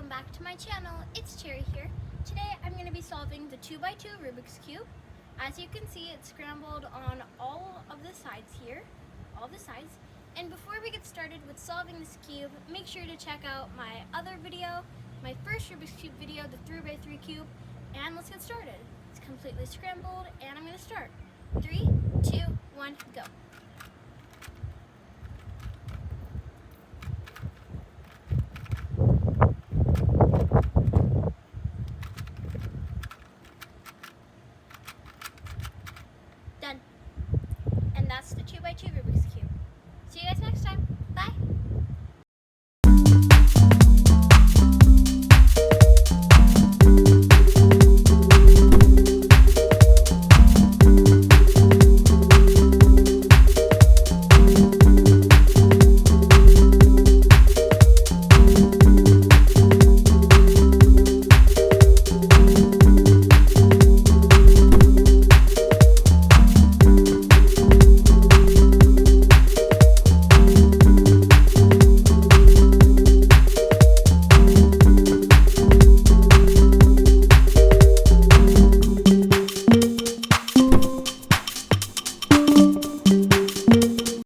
welcome back to my channel. It's Cherry here. Today I'm going to be solving the 2x2 Rubik's Cube. As you can see, it's scrambled on all of the sides here, all the sides. And before we get started with solving this cube, make sure to check out my other video, my first Rubik's Cube video, the 3x3 cube, and let's get started. It's completely scrambled and I'm going to start. 3, 2, 1, go.